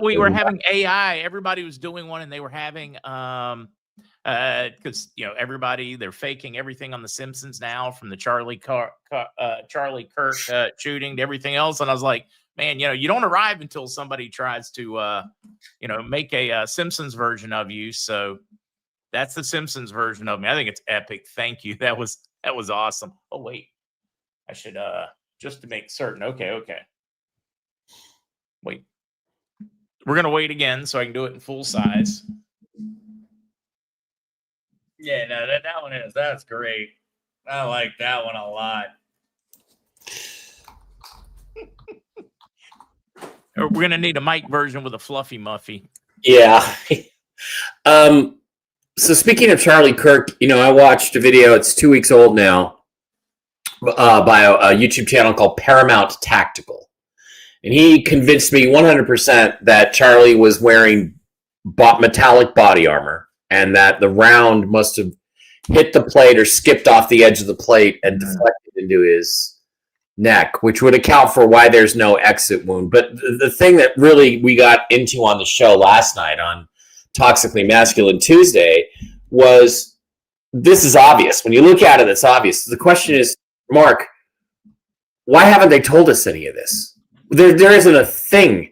we were having AI. Everybody was doing one, and they were having because everybody, they're faking everything on The Simpsons now, from the Charlie Kirk shooting to everything else. And I was like, man, you don't arrive until somebody tries to make a Simpsons version of you. So that's the Simpsons version of me. I think it's epic. Thank you. That was awesome. Oh wait, I should just to make certain. Okay. Wait, we're gonna wait again so I can do it in full size. Yeah, no, that's great. I like that one a lot. We're gonna need a mic version with a fluffy muffy. Yeah. So speaking of Charlie Kirk, I watched a video. It's 2 weeks old now, by a YouTube channel called Paramount Tactical, and he convinced me 100% that Charlie was wearing metallic body armor, and that the round must have hit the plate or skipped off the edge of the plate and deflected into his neck, which would account for why there's no exit wound. But the thing that really we got into on the show last night on Toxically Masculine Tuesday was, this is obvious. When you look at it, it's obvious. The question is, Mark, why haven't they told us any of this? There isn't a thing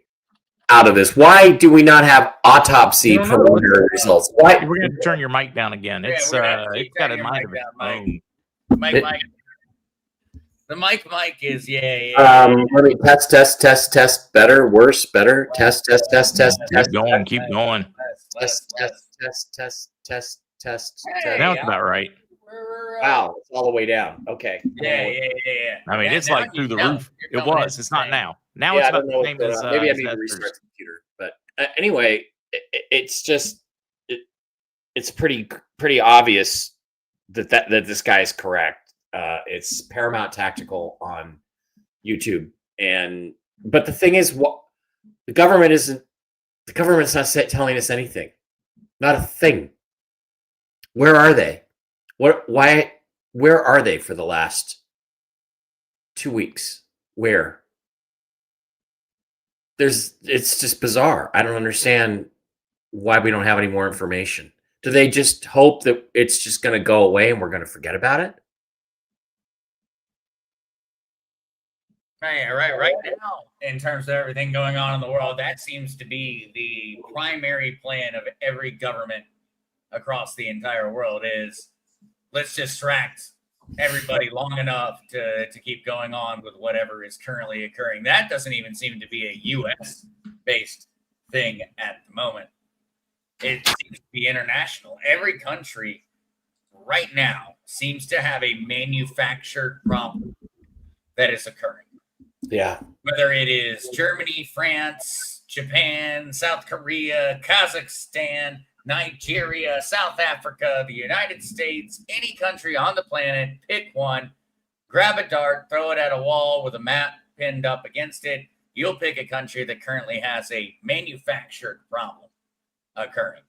out of this. Why do we not have autopsy preliminary results? Why? We're going to turn your mic down again. It's got a mic down. Mike. The mic is Let me test. Better, worse, better. Test. Keep going. Test. Now it's about right. Wow, it's all the way down. Okay. Yeah. I mean, it's like through the roof. It was. It's not now. Now it's about the same as. Maybe I need to restart the computer. But anyway, it's just it's pretty obvious that this guy is correct. It's Paramount Tactical on YouTube, but the thing is, the government's not telling us anything, not a thing. Where are they? Where are they for the last 2 weeks? Where? It's just bizarre. I don't understand why we don't have any more information. Do they just hope that it's just going to go away and we're going to forget about it? Right now, in terms of everything going on in the world, that seems to be the primary plan of every government across the entire world is, let's distract everybody long enough to keep going on with whatever is currently occurring. That doesn't even seem to be a U.S.-based thing at the moment. It seems to be international. Every country right now seems to have a manufactured problem that is occurring. Yeah. Whether it is Germany, France, Japan, South Korea, Kazakhstan, Nigeria, South Africa, the United States, any country on the planet, pick one, grab a dart, throw it at a wall with a map pinned up against it. You'll pick a country that currently has a manufactured problem occurring.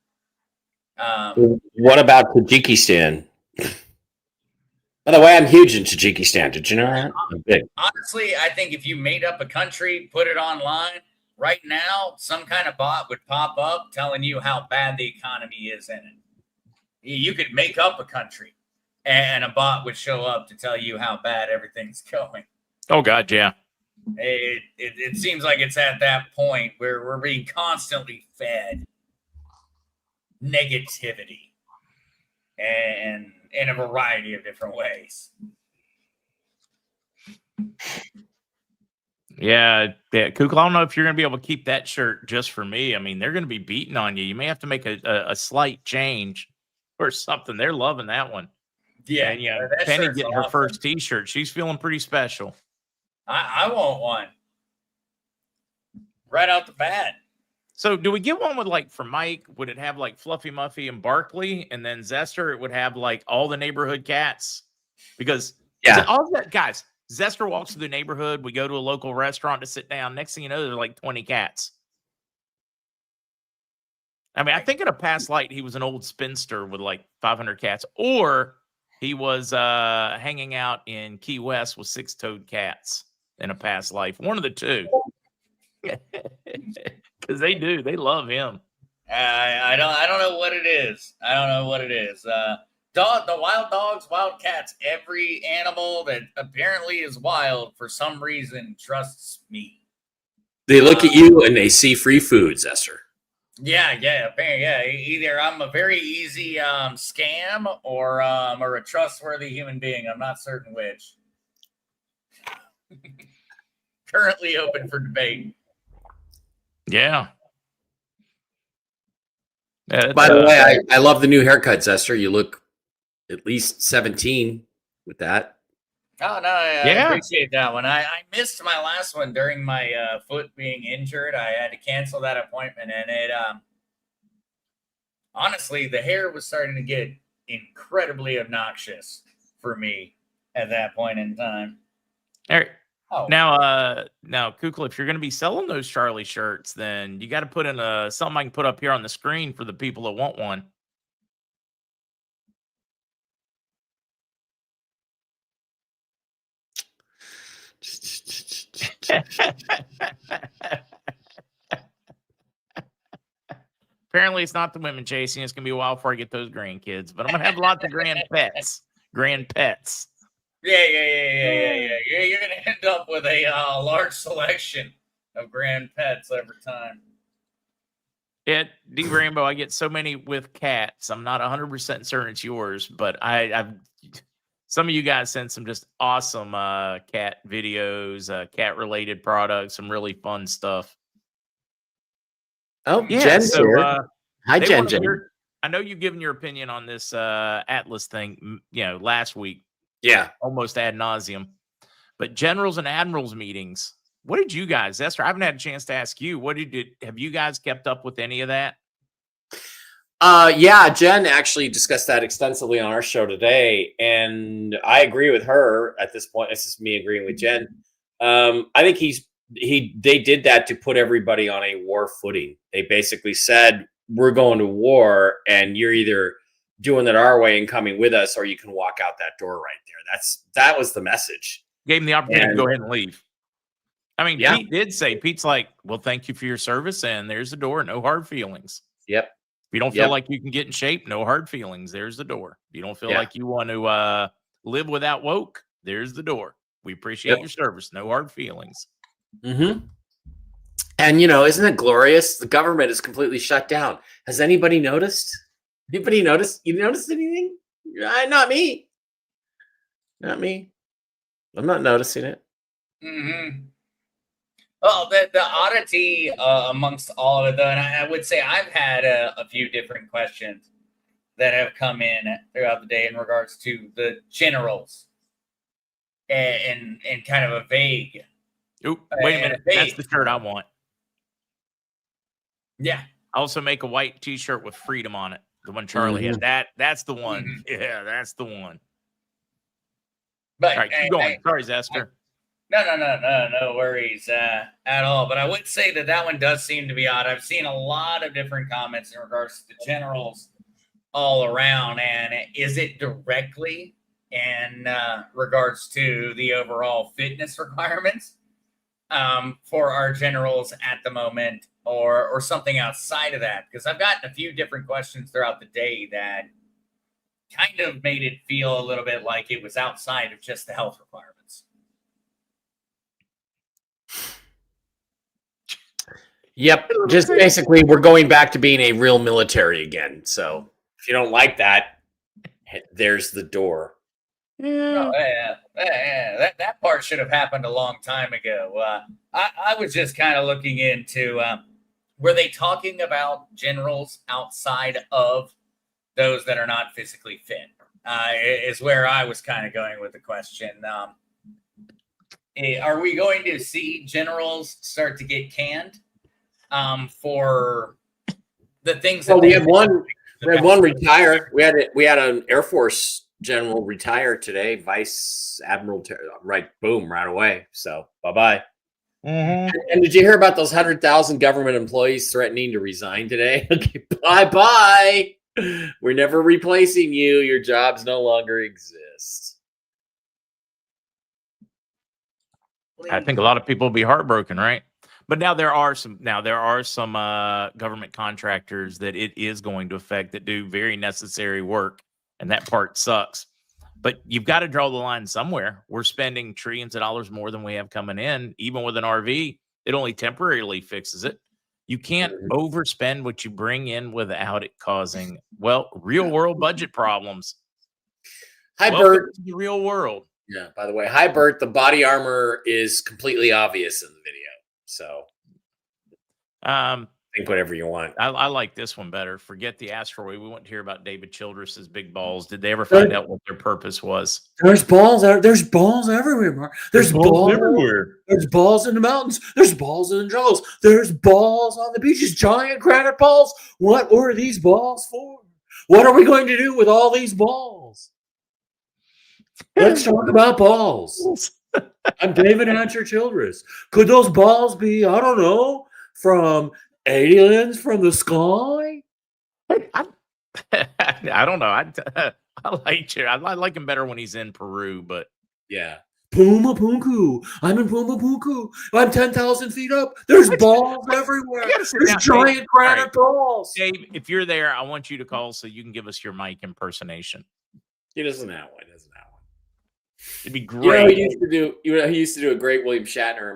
What about Tajikistan? By the way, I'm huge in Tajikistan. Did you know that? I'm big. Honestly, I think if you made up a country, put it online, right now, some kind of bot would pop up telling you how bad the economy is in it. You could make up a country, and a bot would show up to tell you how bad everything's going. Oh, God, yeah. It seems like it's at that point where we're being constantly fed negativity and in a variety of different ways. Yeah, Kukla, I don't know if you're going to be able to keep that shirt just for me. I mean, they're going to be beating on you. You may have to make a slight change or something. They're loving that one. Yeah. And Penny getting her first T-shirt. She's feeling pretty special. I want one. Right out the bat. So do we get one with, like, for Mike, would it have like Fluffy Muffy and Barkley, and then Zester, it would have like all the neighborhood cats? Because all that, guys, Zester walks through the neighborhood. We go to a local restaurant to sit down. Next thing you know, there's like 20 cats. I mean, I think in a past life, he was an old spinster with like 500 cats, or he was hanging out in Key West with 6-toed cats in a past life. One of the two. because they do. They love him. I don't know what it is. I don't know what it is. The wild dogs, wild cats, every animal that apparently is wild for some reason trusts me. They look at you and they see free food, Zester. Yeah, apparently, yeah. Either I'm a very easy scam or a trustworthy human being. I'm not certain which. Currently open for debate. Yeah. By the way, I love the new haircut, Zester. You look at least 17 with that. Oh, no, I appreciate that one. I missed my last one during my foot being injured. I had to cancel that appointment, and it honestly, the hair was starting to get incredibly obnoxious for me at that point in time. Eric, now, Kukla, if you're going to be selling those Charlie shirts, then you got to put in something I can put up here on the screen for the people that want one. Apparently, it's not the women chasing. It's going to be a while before I get those grandkids, but I'm going to have lots of grand pets. Yeah. You're going to end up with a large selection of grand pets every time. Yeah, D Rainbow, I get so many with cats. I'm not 100% certain it's yours, but I've some of you guys sent some just awesome cat videos, cat-related products, some really fun stuff. Oh, yeah, Jen's here. Hi, Jen. I know you've given your opinion on this Atlas thing, last week. Yeah. Almost ad nauseum. But generals and admirals meetings, what did you guys, Esther? I haven't had a chance to ask you. Have you guys kept up with any of that? Yeah, Jen actually discussed that extensively on our show today, and I agree with her at this point. This is me agreeing with Jen. I think they did that to put everybody on a war footing. They basically said, we're going to war, and you're either doing it our way and coming with us, or you can walk out that door right there. That was the message. Gave him the opportunity to go ahead and leave. I mean, yeah. Pete's like, well, thank you for your service, and there's the door. No hard feelings. Yep. If you don't feel like you can get in shape, no hard feelings. There's the door. If you don't feel like you want to live without woke, there's the door. We appreciate your service. No hard feelings. Mm-hmm. And, isn't it glorious? The government is completely shut down. Has anybody noticed? Anybody noticed? You noticed anything? Not me. Not me. I'm not noticing it. Mm-hmm. Well, the oddity amongst all of it, though, and I would say I've had a few different questions that have come in throughout the day in regards to the generals and kind of a vague. Oop, wait a minute. That's the shirt I want. Yeah. I also make a white T-shirt with freedom on it. The one Charlie had. That's the one. Mm-hmm. Yeah, that's the one. But all right, keep going. Sorry, Zester. No worries at all. But I would say that one does seem to be odd. I've seen a lot of different comments in regards to the generals all around. And is it directly in regards to the overall fitness requirements for our generals at the moment, or something outside of that? Because I've gotten a few different questions throughout the day that kind of made it feel a little bit like it was outside of just the health requirements. Yep. Just basically, we're going back to being a real military again. So if you don't like that, there's the door. Yeah. That part should have happened a long time ago. I was just kind of looking into, were they talking about generals outside of those that are not physically fit? Is where I was kind of going with the question. Are we going to see generals start to get canned for the things that we had one retire? We had an Air Force general retire today, Vice Admiral, right away. So bye-bye. Mm-hmm. And did you hear about those 100,000 government employees threatening to resign today? Okay, bye-bye. We're never replacing you. Your jobs no longer exist. I think a lot of people will be heartbroken, right? But now there are some government contractors that it is going to affect that do very necessary work, and that part sucks. But you've got to draw the line somewhere. We're spending trillions of dollars more than we have coming in. Even with an RV, it only temporarily fixes it. You can't overspend what you bring in without it causing, real world budget problems. Hi, Welcome Bert. to the real world. Yeah, by the way, hi, Bert. The body armor is completely obvious in the video. So think whatever you want. I like this one better. Forget the asteroid. We want to hear about David Childress's big balls. Did they ever find out what their purpose was? There's balls everywhere, Mark. There's balls everywhere. There's balls in the mountains. There's balls in the jungles. There's balls on the beaches. Giant granite balls. What were these balls for? What are we going to do with all these balls? Let's talk about balls. I'm David Hatcher Childress. Could those balls be, I don't know, from aliens from the sky? I don't know. I like you. I like him better when he's in Peru, but yeah. Puma Punku. I'm in Puma Punku. I'm 10,000 feet up. There's balls everywhere. There's giant granite balls. Dave, if you're there, I want you to call so you can give us your Mike impersonation. He doesn't have one. It'd be great. He used to do a great William Shatner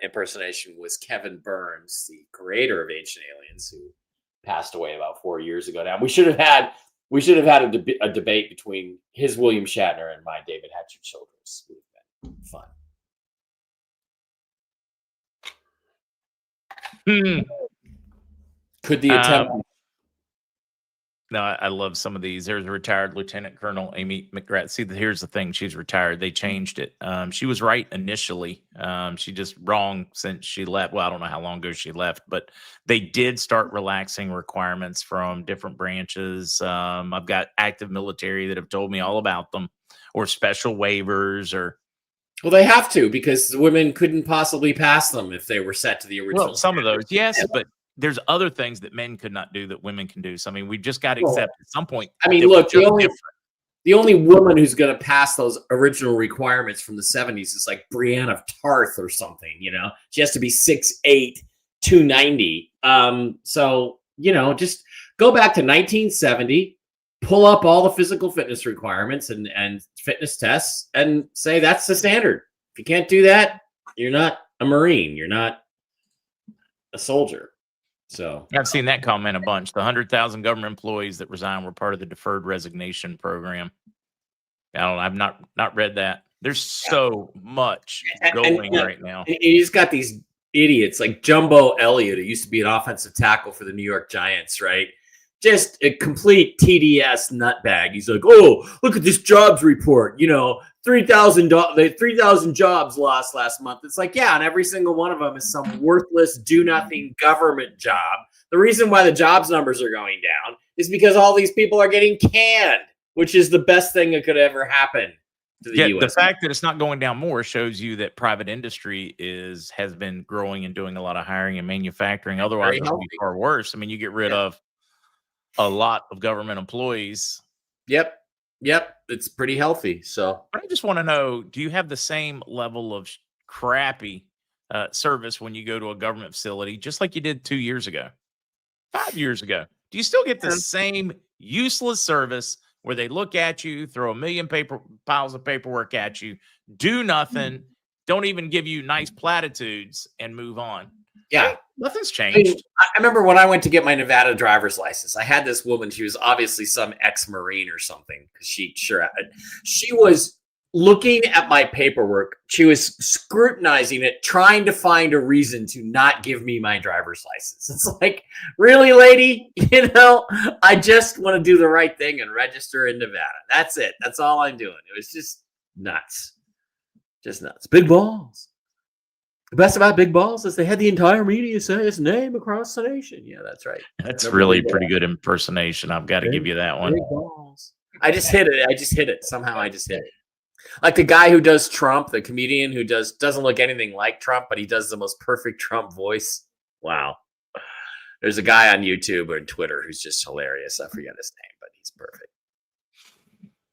impersonation. Was Kevin Burns, the creator of Ancient Aliens, who passed away about 4 years ago. Now we should have had a debate between his William Shatner and my David Hatcher Childress. It would have been fun. Could the attempt? No, I love some of these. There's a retired Lieutenant Colonel Amy McGrath. See, here's the thing. She's retired. They changed it. She was right initially. She just wrong since she left. Well, I don't know how long ago she left, but they did start relaxing requirements from different branches. I've got active military that have told me all about them, or special waivers, or. Well, they have to, because the women couldn't possibly pass them if they were set to the original. Well, some of those, yes, but there's other things that men could not do that women can do. So, I mean, we just got to accept at some point. I mean, look, the only woman who's going to pass those original requirements from the 70s is like Brienne of Tarth or something, you know? She has to be 6'8", 290. So, just go back to 1970, pull up all the physical fitness requirements and fitness tests and say that's the standard. If you can't do that, you're not a Marine. You're not a soldier. So I've seen that comment a bunch. The 100,000 government employees that resigned were part of the deferred resignation program. I've not read that. There's so much going right now. He's got these idiots like Jumbo Elliott, who used to be an offensive tackle for the New York Giants, right? Just a complete TDS nutbag. He's like, oh, look at this jobs report. 3,000 jobs lost last month. It's like, yeah, and every single one of them is some worthless, do-nothing government job. The reason why the jobs numbers are going down is because all these people are getting canned, which is the best thing that could ever happen to the U.S. The fact that it's not going down more shows you that private industry has been growing and doing a lot of hiring and manufacturing. Otherwise, it would be far worse. I mean, you get rid of a lot of government employees. Yep. It's pretty healthy. So, but I just want to know, do you have the same level of crappy service when you go to a government facility, just like you did 2 years ago, 5 years ago? Do you still get the same useless service where they look at you, throw a million piles of paperwork at you, do nothing, don't even give you nice platitudes, and move on? Yeah. Nothing's changed. I remember when I went to get my Nevada driver's license, I had this woman. She was obviously some ex-Marine or something, because she was looking at my paperwork. She was scrutinizing it, trying to find a reason to not give me my driver's license. It's like, really, lady? I just want to do the right thing and register in Nevada. That's it. That's all I'm doing. It was just nuts. Just nuts. Big balls. The best about big balls is they had the entire media say his name across the nation. Yeah, that's right. That's really pretty good impersonation. I've got to give you that one. Big balls. I just hit it. Somehow I just hit it. Like the guy who does Trump, the comedian who doesn't look anything like Trump, but he does the most perfect Trump voice. Wow. There's a guy on YouTube or Twitter who's just hilarious. I forget his name, but he's perfect.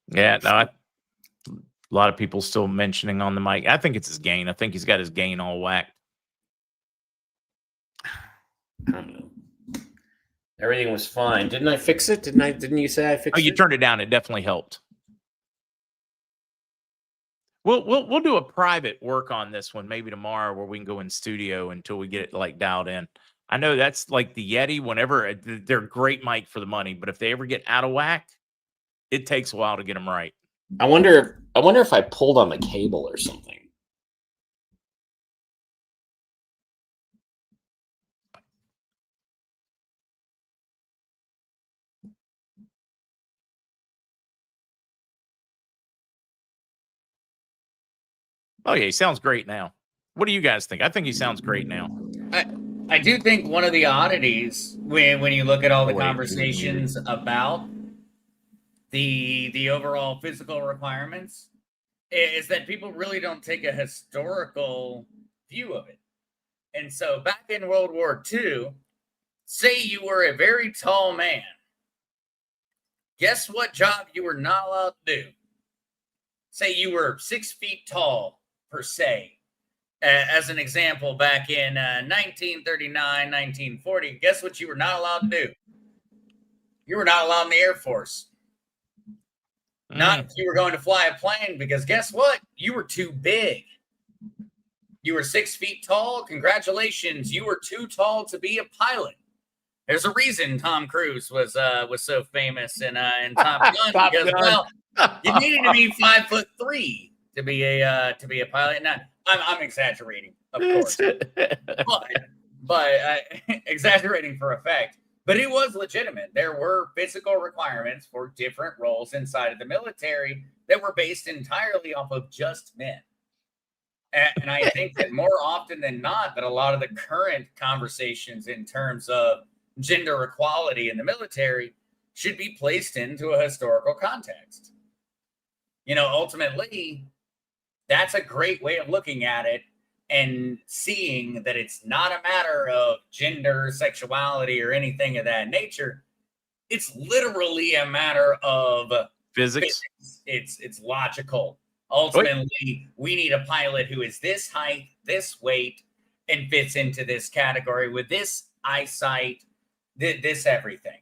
Yeah, no, a lot of people still mentioning on the mic. I think it's his gain. I think he's got his gain all whacked. I don't know. Everything was fine. Didn't I fix it? Didn't you say I fixed Oh, you it? turned it down. It definitely helped. We'll do a private work on this one maybe tomorrow where we can go in studio until we get it like dialed in. I know that's like the Yeti. Whenever they're a great mic for the money, but if they ever get out of whack, it takes a while to get them right. I wonder if I pulled on the cable or something. Oh yeah, he sounds great now. What do you guys think? I think he sounds great now. I do think one of the oddities when you look at all the Oh, wait, conversations about the overall physical requirements is that people really don't take a historical view of it. And so back in World War II, say you were a very tall man. Guess what job you were not allowed to do? Say you were 6 feet tall, per se. As an example, back in 1939, 1940, guess what you were not allowed to do? You were not allowed in the Air Force. Not if you were going to fly a plane, because guess what? You were too big. You were 6 feet tall. Congratulations, you were too tall to be a pilot. There's a reason Tom Cruise was so famous in Top Gun Top because Gun. well, you needed to be 5'3" to be a pilot. Now, I'm exaggerating, of course, but exaggerating for effect. But it was legitimate. There were physical requirements for different roles inside of the military that were based entirely off of just men. And I think that more often than not, that a lot of the current conversations in terms of gender equality in the military should be placed into a historical context. You know, ultimately, that's a great way of looking at it and seeing that it's not a matter of gender, sexuality, or anything of that nature. It's literally a matter of Physics. It's logical. Ultimately, we need a pilot who is this height, this weight, and fits into this category with this eyesight, this everything.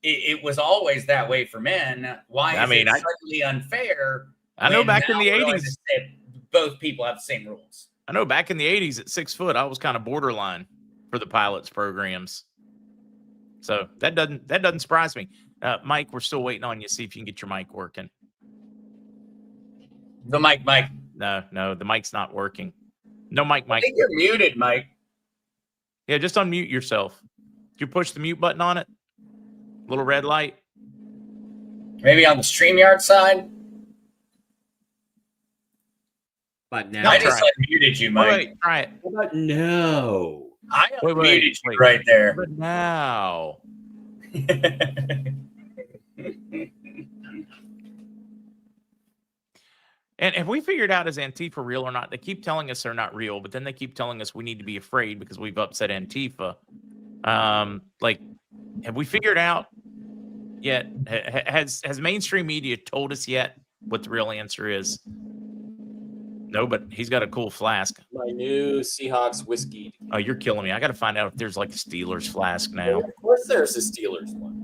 It was always that way for men. Why is it suddenly unfair? I know back in the 80s, both people have the same rules. I know back in the 80s at 6 foot, I was kind of borderline for the pilots programs. So that doesn't surprise me. Mike, we're still waiting on you. See if you can get your mic working. The mic. No, the mic's not working. No mic. I think you're muted, Mike. Yeah, just unmute yourself. Did you push the mute button on it? Little red light. Maybe on the StreamYard side. But now I just unmuted you, Mike. Wait, try it. But no. I unmuted you right there. But now. And have we figured out is Antifa real or not? They keep telling us they're not real, but then they keep telling us we need to be afraid because we've upset Antifa. Have we figured out yet? Has mainstream media told us yet what the real answer is? No, but he's got a cool flask. My new Seahawks whiskey. Oh, you're killing me. I got to find out if there's like a Steelers flask now. Well, of course there's a Steelers one.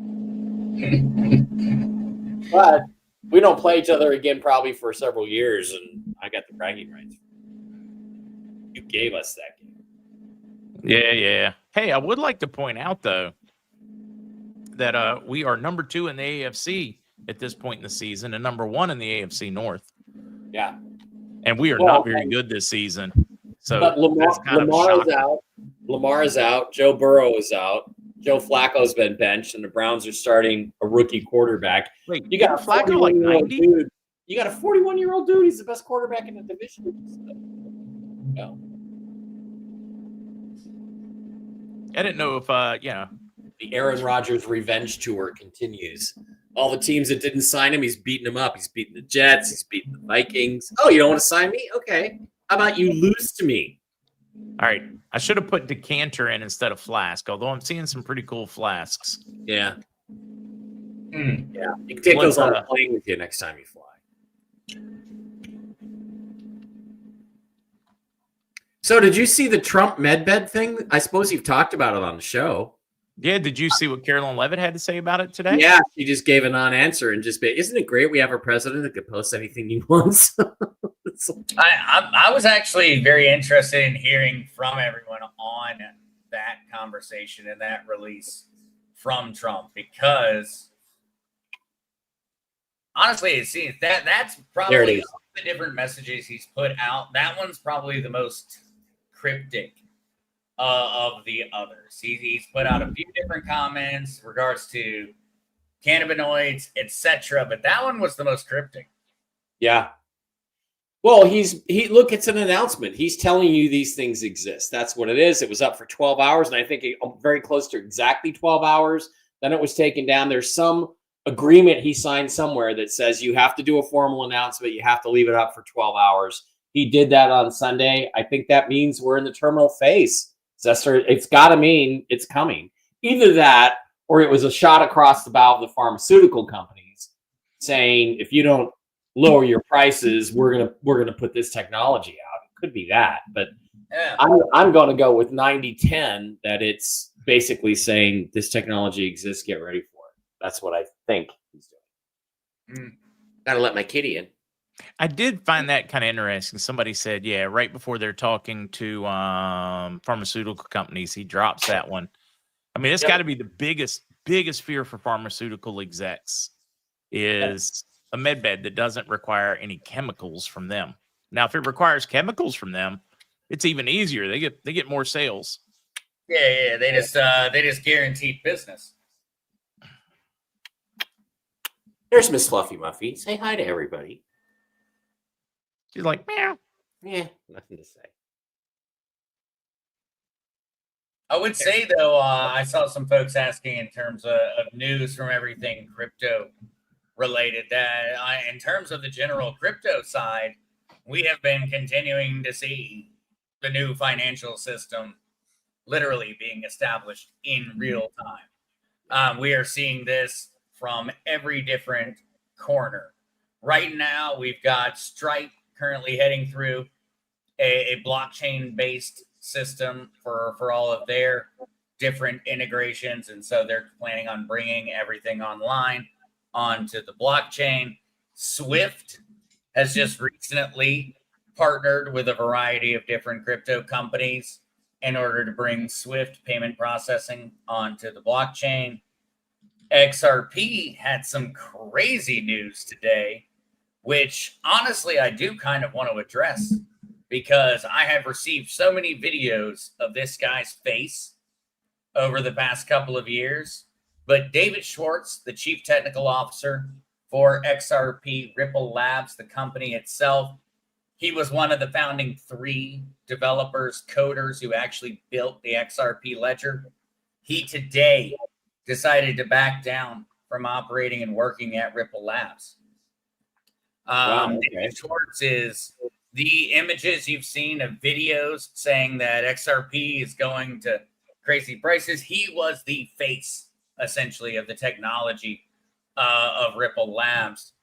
But we don't play each other again probably for several years, and I got the bragging rights. You gave us that game. Yeah. Hey, I would like to point out, though, that we are number 2 in the AFC at this point in the season and number 1 in the AFC North. Yeah. And we are not very good this season. So but Lamar is out. Lamar is out. Joe Burrow is out. Joe Flacco's been benched, and the Browns are starting a rookie quarterback. Wait, you got a Flacco like 90? Dude. You got a 41-year-old dude. He's the best quarterback in the division. No. I didn't know if the Aaron Rodgers revenge tour continues. All the teams that didn't sign him, he's beating them up. He's beating the Jets. He's beating the Vikings. Oh, you don't want to sign me? Okay. How about you lose to me? All right. I should have put decanter in instead of flask, although I'm seeing some pretty cool flasks. Yeah. Yeah. You can take those on the plane with you next time you fly. So did you see the Trump medbed thing? I suppose you've talked about it on the show. Yeah, did you see what Carolyn Levitt had to say about it today? Yeah, she just gave a non-answer and isn't it great we have a president that could post anything he wants? I was actually very interested in hearing from everyone on that conversation and that release from Trump, because honestly, it seems that's probably of the different messages he's put out. That one's probably the most cryptic of the others. He's put out a few different comments in regards to cannabinoids, etc., but that one was the most cryptic. Yeah. Well, look, it's an announcement. He's telling you these things exist. That's what it is. It was up for 12 hours, and I think very close to exactly 12 hours. Then it was taken down. There's some agreement he signed somewhere that says you have to do a formal announcement. You have to leave it up for 12 hours. He did that on Sunday. I think that means we're in the terminal phase. It's got to mean it's coming. Either that, or it was a shot across the bow of the pharmaceutical companies saying, if you don't lower your prices, we're gonna put this technology out. It could be that, but yeah. I'm going to go with 90-10 that it's basically saying this technology exists. Get ready for it. That's what I think he's doing. Got to let my kitty in. I did find that kind of interesting. Somebody said, yeah, right before they're talking to pharmaceutical companies, he drops that one. I mean, it's got to be the biggest fear for pharmaceutical execs is a med bed that doesn't require any chemicals from them. Now, if it requires chemicals from them, it's even easier. They get more sales. Yeah. They just guaranteed business. There's Miss Fluffy Muffy. Say hi to everybody. She's like, meow. Yeah, nothing to say. I would say, though, I saw some folks asking in terms of news from everything crypto related, that in terms of the general crypto side, we have been continuing to see the new financial system literally being established in real time. We are seeing this from every different corner. Right now, we've got Stripe currently heading through a blockchain-based system for all of their different integrations. And so they're planning on bringing everything online onto the blockchain. Swift has just recently partnered with a variety of different crypto companies in order to bring Swift payment processing onto the blockchain. XRP had some crazy news today, which honestly I do kind of want to address, because I have received so many videos of this guy's face over the past couple of years. But David Schwartz, the chief technical officer for XRP Ripple Labs, the company itself, he was one of the founding 3 developers, coders who actually built the XRP ledger. He today decided to back down from operating and working at Ripple Labs. Wow, okay. David Schwartz is the images you've seen of videos saying that XRP is going to crazy prices. He was the face, essentially, of the technology of Ripple Labs.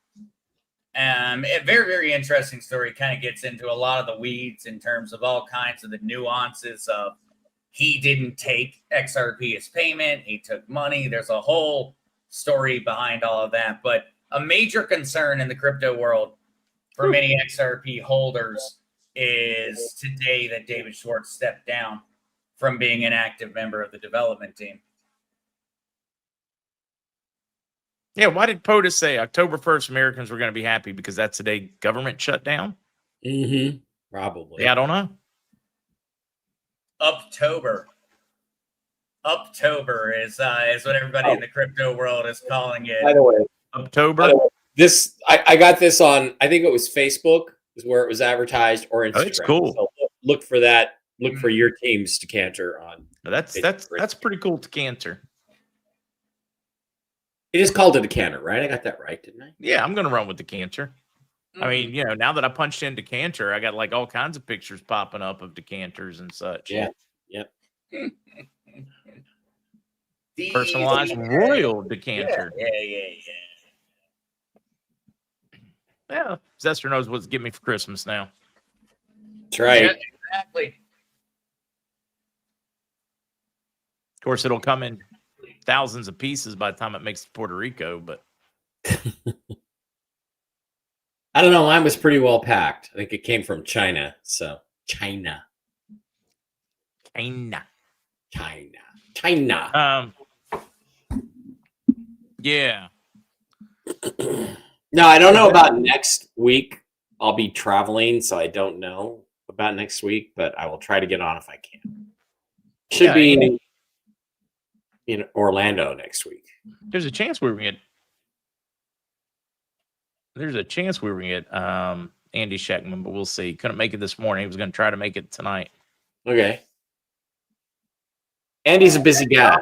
A very, very interesting story. Kind of gets into a lot of the weeds in terms of all kinds of the nuances of he didn't take XRP as payment. He took money. There's a whole story behind all of that. But a major concern in the crypto world for many XRP holders is today that David Schwartz stepped down from being an active member of the development team. Yeah, why did POTUS say October 1st Americans were going to be happy because that's the day government shut down? Mm-hmm. Probably. Yeah, I don't know. Uptober is what everybody in the crypto world is calling it. By the way, October. This I got this on, I think it was Facebook is where it was advertised, or Instagram. Oh, it's cool. So look for that. Look for your team's decanter on. That's pretty cool decanter. It is called a decanter, right? I got that right, didn't I? Yeah, I'm going to run with decanter. I mean, now that I punched in decanter, I got like all kinds of pictures popping up of decanters and such. Yeah. Yep. Personalized royal decanter. Yeah. Zester knows what's getting me for Christmas now. That's right. Yeah, exactly. course, it'll come in thousands of pieces by the time it makes it to Puerto Rico, but I don't know. Mine was pretty well packed. I think it came from China. So China. Yeah. No, I don't know about next week. I'll be traveling, so I don't know about next week, but I will try to get on if I can. Should be in Orlando next week. There's a chance we were going to get Andy Scheckman, but we'll see. Couldn't make it this morning. He was going to try to make it tonight. Okay. Andy's a busy guy.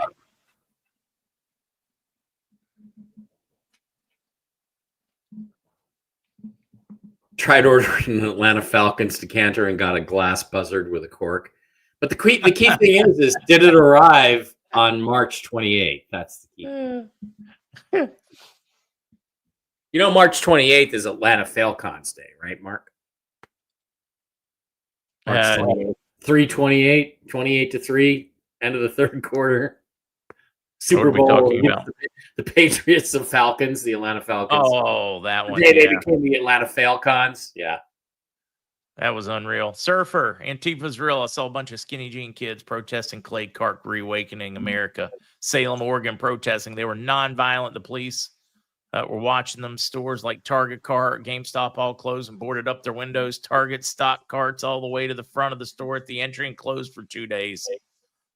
Tried ordering an Atlanta Falcons decanter and got a glass buzzard with a cork. But the key thing is did it arrive on March 28th? That's the key. You know, March 28th is Atlanta Falcons Day, right, Mark? March 28th. 3:28, 28-3, end of the third quarter. Super Bowl. Talking about? The Patriots, the Falcons, the Atlanta Falcons. Oh, that one. They became the Atlanta Falcons. Yeah. That was unreal. Surfer, Antifa's real. I saw a bunch of skinny jean kids protesting Clay Clark reawakening America. Salem, Oregon protesting. They were nonviolent. The police were watching them. Stores like Target, GameStop all closed and boarded up their windows. Target stock carts all the way to the front of the store at the entry and closed for 2 days.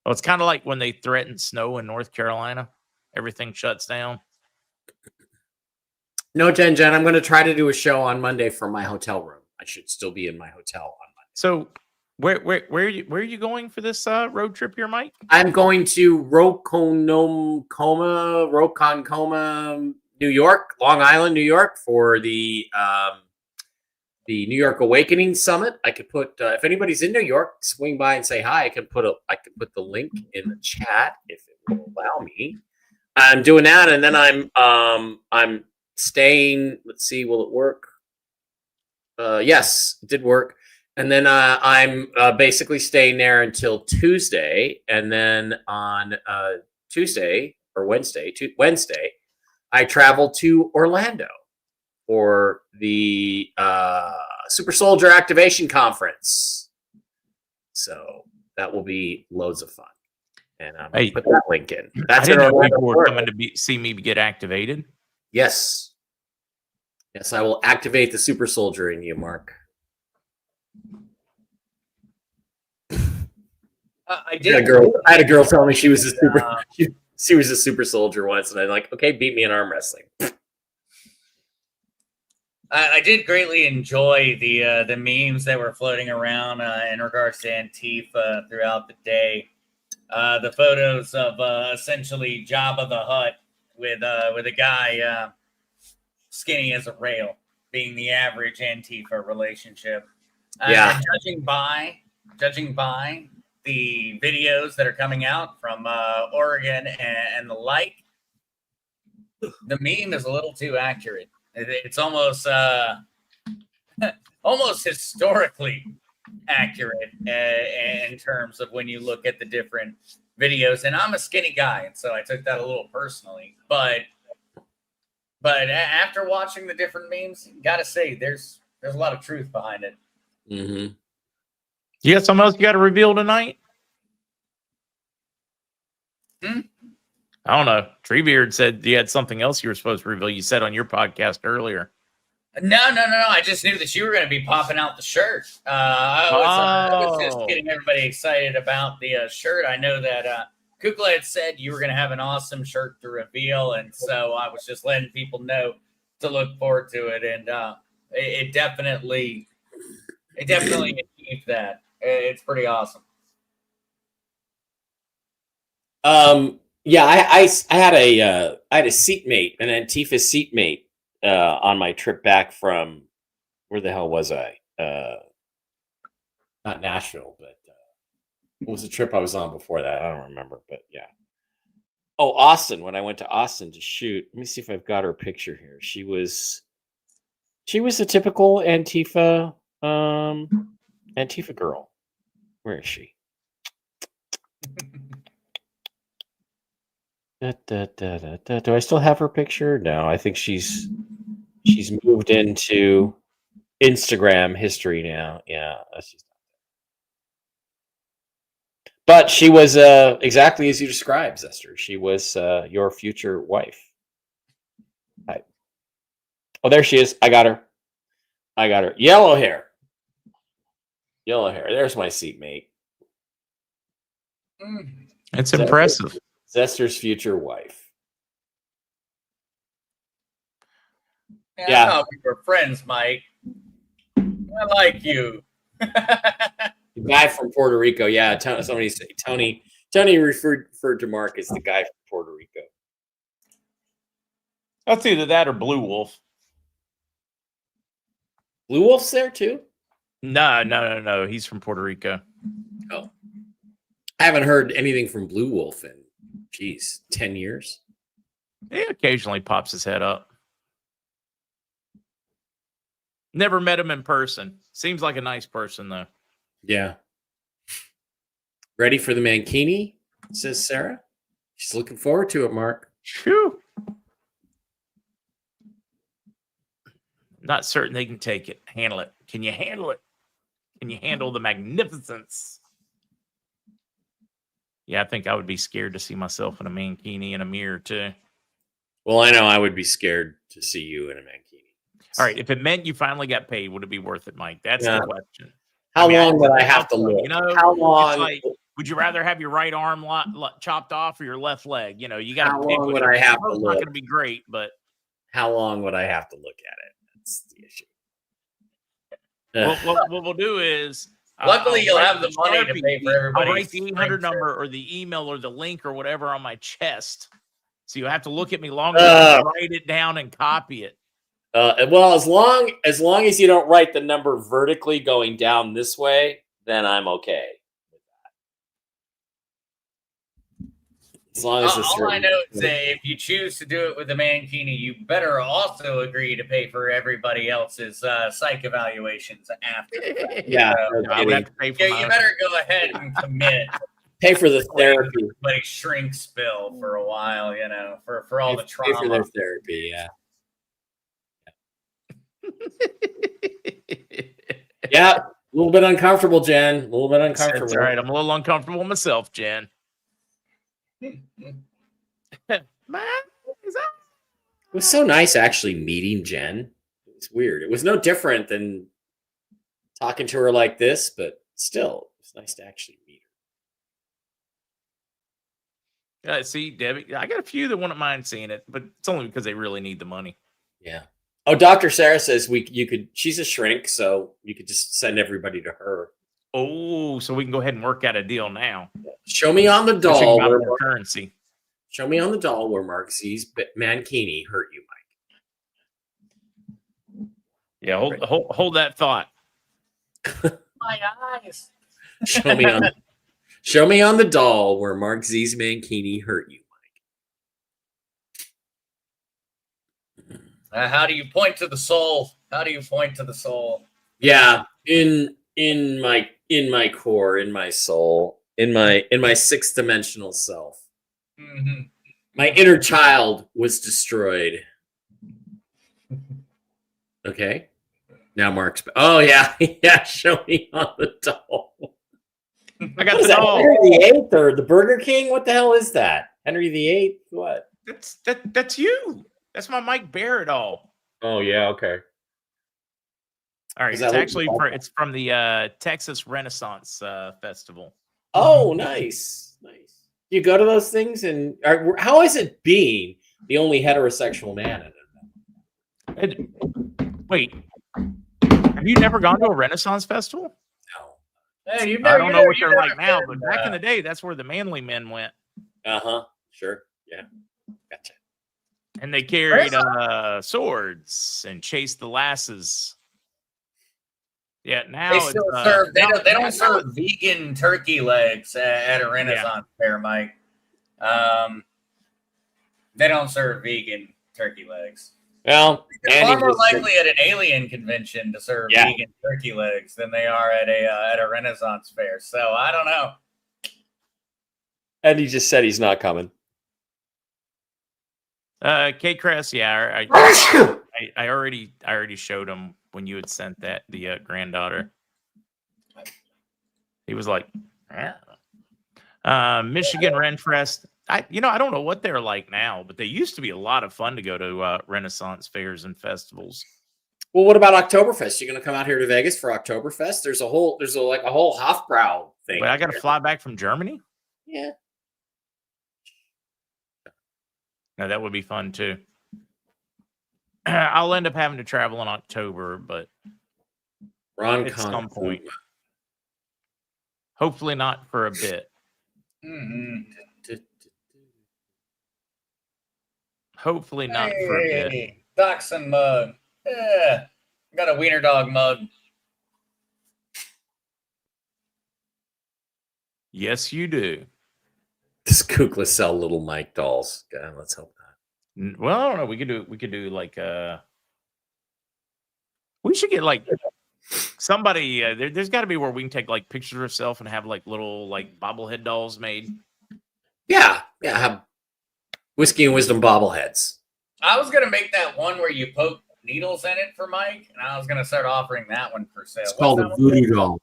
Oh, it's kind of like when they threatened snow in North Carolina. Everything shuts down. No, Jen, I'm going to try to do a show on Monday from my hotel room. I should still be in my hotel on Monday. So where are you going for this road trip here, Mike? I'm going to Ronkonkoma, New York, Long Island, New York, for the New York Awakening Summit. I could put if anybody's in New York, swing by and say hi. I could put the link in the chat if it will allow me. I'm doing that, and then I'm staying. Let's see, will it work? Yes, it did work. And then I'm basically staying there until Tuesday, and then on Tuesday or Wednesday, I travel to Orlando for the Super Soldier Activation Conference. So that will be loads of fun. And I'm going to put that link in. That's I didn't know people were coming to see me get activated. Yes. Yes, I will activate the Super Soldier in you, Mark. I had a girl tell me she was a she was a super soldier once, and I'm like, okay, beat me in arm wrestling. I did greatly enjoy the memes that were floating around in regards to Antifa throughout the day. The photos of essentially Jabba the Hutt with a guy skinny as a rail being the average Antifa relationship. Yeah. Judging by the videos that are coming out from Oregon and the like, the meme is a little too accurate. It's almost almost historically accurate in terms of when you look at the different videos. And I'm a skinny guy, and so I took that a little personally. But after watching the different memes, gotta say there's a lot of truth behind it. Mm-hmm. You got something else you got to reveal tonight? I don't know. Treebeard said you had something else you were supposed to reveal. You said on your podcast earlier. No. I just knew that you were going to be popping out the shirt. I was just getting everybody excited about the shirt. I know that Kukla had said you were going to have an awesome shirt to reveal, and so I was just letting people know to look forward to it. And it definitely achieved that. It's pretty awesome. Yeah, I had a seatmate, an Antifa seatmate, on my trip back from where the hell was I? Not Nashville, but what was the trip I was on before that? I don't remember, but yeah. Oh, Austin. When I went to Austin to shoot, let me see if I've got her picture here. She was a typical Antifa girl. Where is she? Do I still have her picture? No, I think she's moved into Instagram history now. Yeah, but she was exactly as you described, Zester. She was your future wife. Hi. Oh, there she is. I got her. Yellow hair. There's my seatmate. It's impressive. Zester's future wife. Yeah. I thought we were friends, Mike. I like you. The guy from Puerto Rico. Yeah, somebody say Tony. Tony referred to Mark as the guy from Puerto Rico. That's either that or Blue Wolf. Blue Wolf's there too? No. He's from Puerto Rico. Oh. I haven't heard anything from Blue Wolf in, 10 years. He occasionally pops his head up. Never met him in person. Seems like a nice person, though. Yeah. Ready for the mankini, says Sarah. She's looking forward to it, Mark. Phew. Not certain they can take it. Handle it. Can you handle it? Can you handle the magnificence? Yeah, I think I would be scared to see myself in a mankini in a mirror, too. Well, I know I would be scared to see you in a mankini. All right. If it meant you finally got paid, would it be worth it, Mike? That's the question. How long would I have to look? You know, how long? Like, would you rather have your right arm chopped off or your left leg? You know, you got to pick. How long would I have to look? It's not going to be great, but how long would I have to look at it? That's the issue. What we'll do is, luckily you'll have the money to pay for everybody. I'll write the 800 number or the email or the link or whatever on my chest, so you have to look at me longer to write it down and copy it. Well, as long as you don't write the number vertically going down this way, then I'm okay with that. As long as all I know is that if you choose to do it with the mankini, you better also agree to pay for everybody else's psych evaluations after. Yeah, I would have to pay for you better go ahead and commit. Pay for the therapy. Everybody shrink spill for a while, you know, for all the trauma. Pay for their therapy, yeah. Yeah, a little bit uncomfortable, Jen. A little bit uncomfortable. That's all right. I'm a little uncomfortable myself, Jen. It was so nice actually meeting Jen. It's weird. It was no different than talking to her like this, but still, it's nice to actually meet her. See, Debbie, I got a few that wouldn't mind seeing it, but it's only because they really need the money. Yeah. Oh, Dr. Sarah says she's a shrink, so you could just send everybody to her. Oh, so we can go ahead and work out a deal now. Show me on the doll currency. Show me on the doll where Mark sees mankini hurt you, Mike. Yeah, hold that thought. My eyes. Show me on the doll where Mark Z's mankini hurt you, Mike. How do you point to the soul? How do you point to the soul? Yeah, in my core, in my soul, in my sixth dimensional self. Mm-hmm. My inner child was destroyed. Okay. Now Mark's. Oh yeah, yeah. Show me on the doll. I got the doll. Henry VIII or the Burger King? What the hell is that? Henry VIII? What? That's you. That's my Mike Barrett doll. Oh yeah. Okay. All right. It's actually it's from the Texas Renaissance Festival. Oh, nice. You go to those things, and how is it being the only heterosexual man in it? Wait, have you never gone to a Renaissance festival? No. Hey, I don't know what they're like now, but back in the day, that's where the manly men went. Sure. Yeah. Gotcha. And they carried swords and chased the lasses. Yeah, now they still serve. They don't serve vegan turkey legs at a Renaissance fair, Mike. They don't serve vegan turkey legs. Well, it's far more likely at an alien convention to serve vegan turkey legs than they are at a Renaissance fair. So I don't know. And he just said he's not coming. K Crest, yeah, I already showed him when you had sent that the granddaughter. He was like, Michigan Renfest. I don't know what they're like now, but they used to be a lot of fun to go to Renaissance fairs and festivals. Well, what about Oktoberfest? You going to come out here to Vegas for Oktoberfest? There's a whole Hofbrau thing. But I got to fly back from Germany. Yeah. No, that would be fun too. I'll end up having to travel in October, but Ron at Con- some point. Hopefully not for a bit. Hopefully not for a bit. Dachshund mug. Yeah. Got a wiener dog mug. Yes, you do. Does Kukla sell little Mike dolls? God, let's hope not. Well, I don't know. We could do like we should get like somebody there's got to be where we can take like pictures of ourselves and have like little like bobblehead dolls made. Yeah, have Whiskey and Wisdom bobbleheads. I was gonna make that one where you poke needles in it for Mike, and I was gonna start offering that one for sale. It's called a voodoo doll.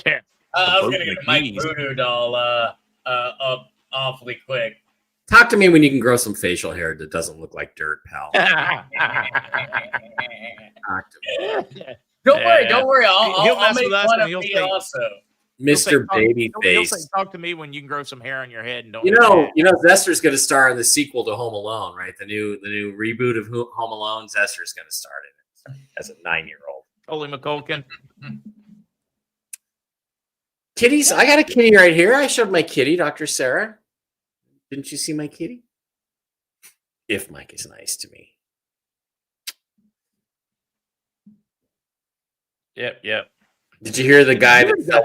Yeah. I was gonna get a Mike voodoo doll up awfully quick. Talk to me when you can grow some facial hair that doesn't look like dirt, pal. Talk to me. Don't worry. I'll mess make with us one and of he'll me say- also. Mr. He'll Babyface. say, talk to me when you can grow some hair on your head and don't. You know, Zester's going to star in the sequel to Home Alone, right? The new reboot of Home Alone. Zester's going to star in it as a 9-year-old. Holy McCulkin. Kitties, I got a kitty right here. I showed my kitty, Dr. Sarah. Didn't you see my kitty? If Mike is nice to me. Yep. Did you hear the guy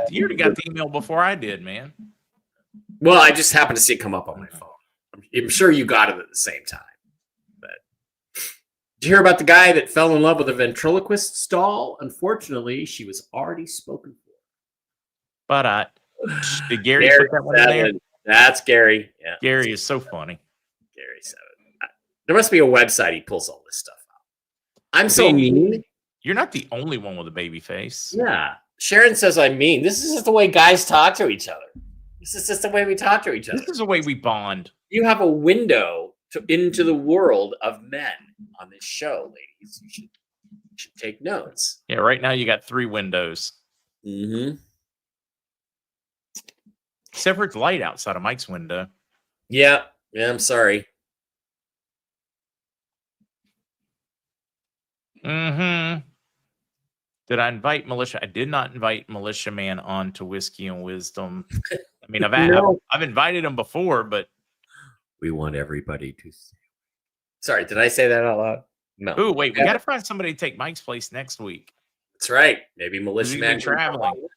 You already got the email before I did, man. Well, I just happened to see it come up on my phone. I'm sure you got it at the same time. But did you hear about the guy that fell in love with a ventriloquist doll? Unfortunately, she was already spoken for. But did Gary put that one in there? That's Gary. Yeah, Gary is so funny. Gary said it. There must be a website he pulls all this stuff out. I'm so mean. You're not the only one with a baby face. Yeah. Sharon says I'm mean. This is just the way guys talk to each other. This is just the way we talk to each other. This is the way we bond. You have a window into the world of men on this show, ladies. You should take notes. Yeah, right now you got 3 windows. Mm-hmm. Except for it's light outside of Mike's window. Yeah, I'm sorry. Mm-hmm. Did I invite Militia? I did not invite Militia Man on to Whiskey and Wisdom. I mean, I've invited him before, but we want everybody to see. Sorry, did I say that out loud? No. Ooh, wait, we got to find somebody to take Mike's place next week. That's right. Maybe Militia Man traveling.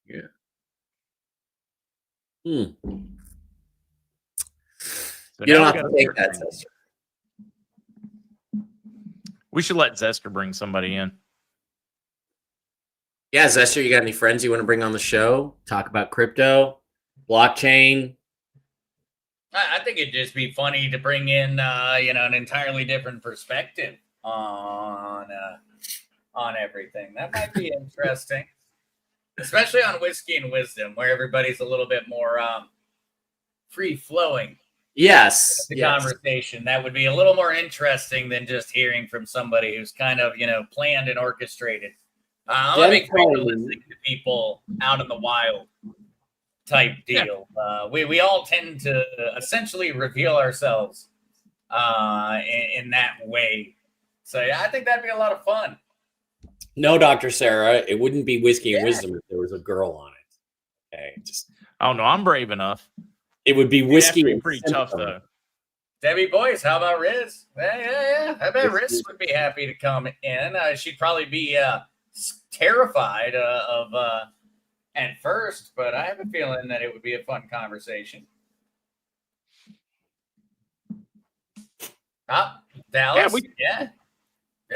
Yeah. So you don't have to take that, Zester. We should let Zester bring somebody in. Yeah, Zester, you got any friends you want to bring on the show? Talk about crypto, blockchain. I think it'd just be funny to bring in, an entirely different perspective on everything. That might be interesting, especially on Whiskey and Wisdom, where everybody's a little bit more free flowing. Yes, the conversation that would be a little more interesting than just hearing from somebody who's kind of planned and orchestrated. I'm a big fan of listening to people out in the wild type deal. Yeah. We all tend to essentially reveal ourselves in that way. So yeah, I think that'd be a lot of fun. No, Dr. Sarah, it wouldn't be Whiskey and Wisdom if there was a girl on it. Okay, oh no, I'm brave enough. It would be Whiskey. Be pretty tough though. Debbie Boyce, how about Riz? Yeah. I bet Riz would be happy to come in. She'd probably be terrified of at first, but I have a feeling that it would be a fun conversation. Dallas? Yeah,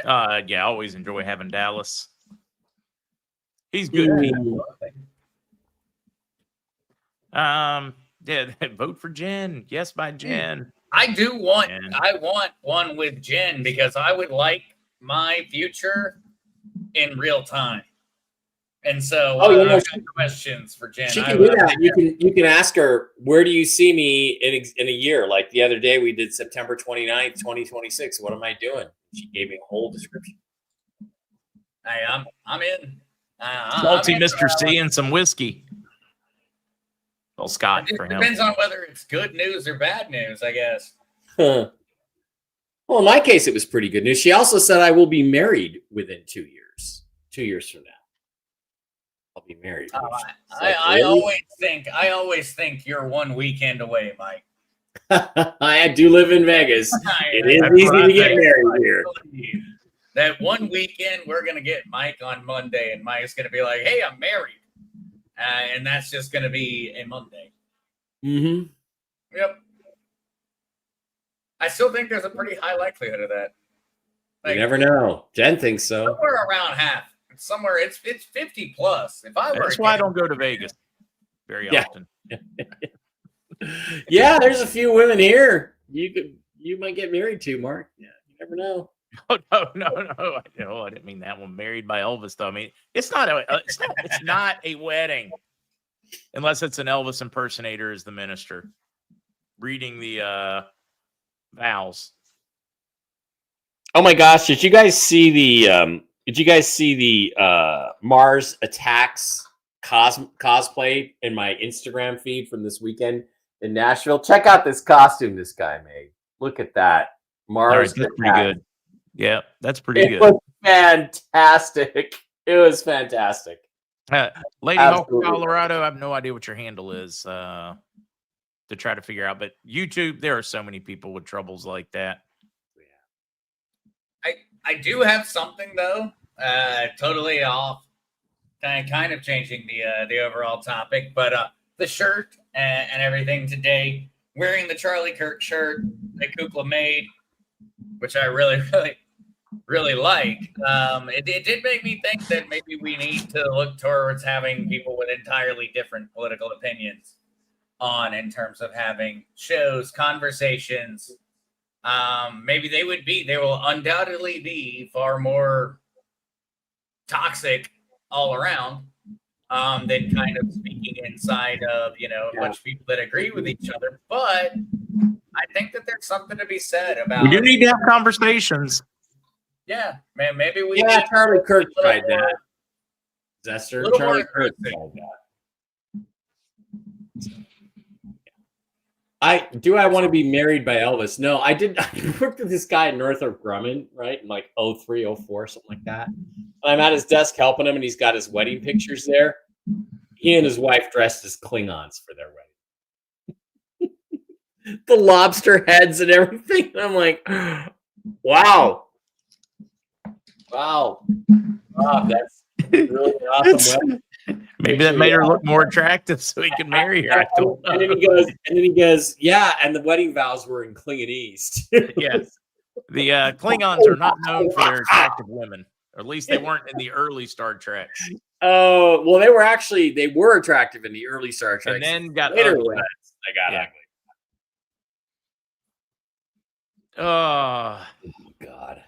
I always enjoy having Dallas. He's good. Yeah, vote for Jen. Yes, by Jen. I do want. Jen. I want one with Jen because I would like my future in real time. And so, I've got questions for Jen. She can do that. You can ask her, where do you see me in a year? Like the other day, we did September 29th, 2026. What am I doing? She gave me a whole description. Hey, I'm in. Salty I'm in. Mr. C and some whiskey. Well, Scott It for him. depends on whether it's good news or bad news, I guess. Huh. Well, in my case, it was pretty good news. She also said I will be married within 2 years. 2 years from now, I'll be married. I always think you're 1 weekend away, Mike. I do live in Vegas. It is easy to get married here. That 1 weekend, we're going to get Mike on Monday, and Mike's going to be like, hey, I'm married. And that's just going to be a Monday. Mm-hmm. Yep. I still think there's a pretty high likelihood of that. You never know. Jen thinks so. Somewhere around half. Somewhere it's 50 plus. If I were That's why I don't go to Vegas very often. Yeah, there's a few women here you might get married to, Mark. Yeah, you never know. Oh, no. I didn't mean that one. Married by Elvis, though. I mean, it's not a wedding unless it's an Elvis impersonator as the minister reading the vows. Oh my gosh! Did you guys see the Mars Attacks cosplay in my Instagram feed from this weekend in Nashville? Check out this costume this guy made. Look at that. Mars. That's pretty good. Yeah, that's pretty good. It was fantastic. It was fantastic. Lady Hawk, Colorado. I have no idea what your handle is to try to figure out. But YouTube, there are so many people with troubles like that. I do have something though, totally off, kind of changing the overall topic, but the shirt and everything today, wearing the Charlie Kirk shirt that Kukla made, which I really like. It did make me think that maybe we need to look towards having people with entirely different political opinions on in terms of having shows, conversations. Maybe they will undoubtedly be far more toxic all around than kind of speaking inside of, a bunch of people that agree with each other. But I think that there's something to be said about. We do need to have conversations. Yeah, man. Maybe we. Yeah, Charlie Kirk tried that. Zester. Charlie Kirk tried that. I want to be married by Elvis. No, I did. I worked with this guy in Northrop Grumman, right? In like 03, 04, something like that. And I'm at his desk helping him, and he's got his wedding pictures there. He and his wife dressed as Klingons for their wedding. The lobster heads and everything. And I'm like, wow, that's really awesome wedding. Maybe that made her look more attractive so he could marry her. And then he goes, yeah, and the wedding vows were in Klingonese. Yes. The Klingons are not known for their attractive women, or at least they weren't in the early Star Treks. Oh, well, they were attractive in the early Star Treks. And then got later ugly. They got ugly. Oh God.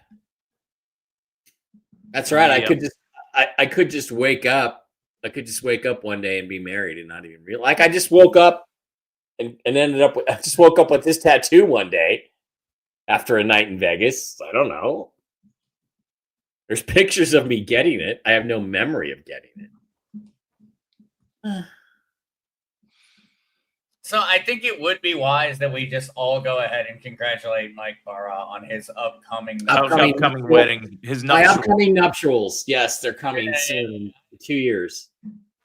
That's right. I could just wake up. I could just wake up one day and be married and not even realize. Like I just woke up and ended up with. I just woke up with this tattoo one day after a night in Vegas. I don't know. There's pictures of me getting it. I have no memory of getting it. So I think it would be wise that we just all go ahead and congratulate Mike Bara on his upcoming wedding. My upcoming nuptials. Yes, they're coming soon. In 2 years.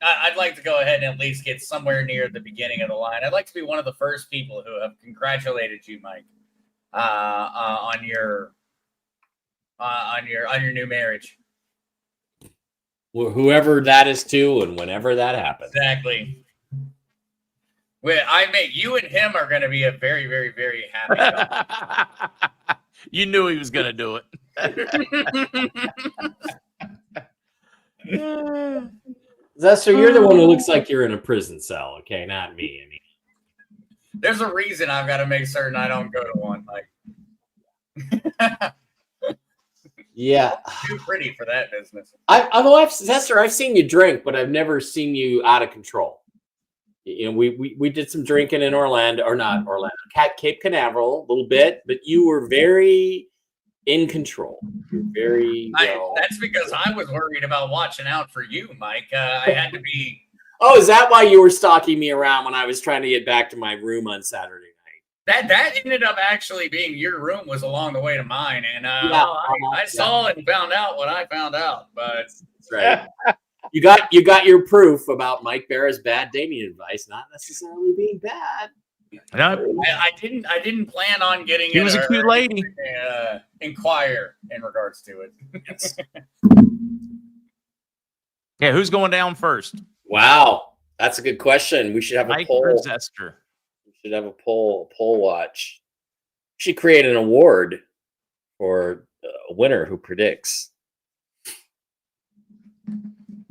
I'd like to go ahead and at least get somewhere near the beginning of the line. I'd like to be one of the first people who have congratulated you, Mike, on your new marriage. Well, whoever that is to, and whenever that happens. Exactly. You and him are going to be a very, very, very happy couple. You knew he was going to do it. Zester, you're the one who looks like you're in a prison cell, okay? Not me. I mean, There's a reason I've got to make certain I don't go to one. Like, Yeah. too pretty for that business. Hester, I've seen you drink, but I've never seen you out of control. You know, we did some drinking in Orlando, or not Orlando, Cape Canaveral, a little bit, but you were very in control. You're very well. That's because I was worried about watching out for you, Mike. I had to be. Oh, is that why you were stalking me around when I was trying to get back to my room on Saturday night? That ended up actually being your room was along the way to mine, and I saw it and found out what I found out. But that's right. You got your proof about Mike Bara's bad dating advice, not necessarily being bad. No, I didn't plan on getting. She was a cute lady. Inquire in regards to it. Yes. Yeah, who's going down first? Wow, that's a good question. We should have Mike a poll. or Zester? We should have a poll watch. We should create an award for a winner who predicts.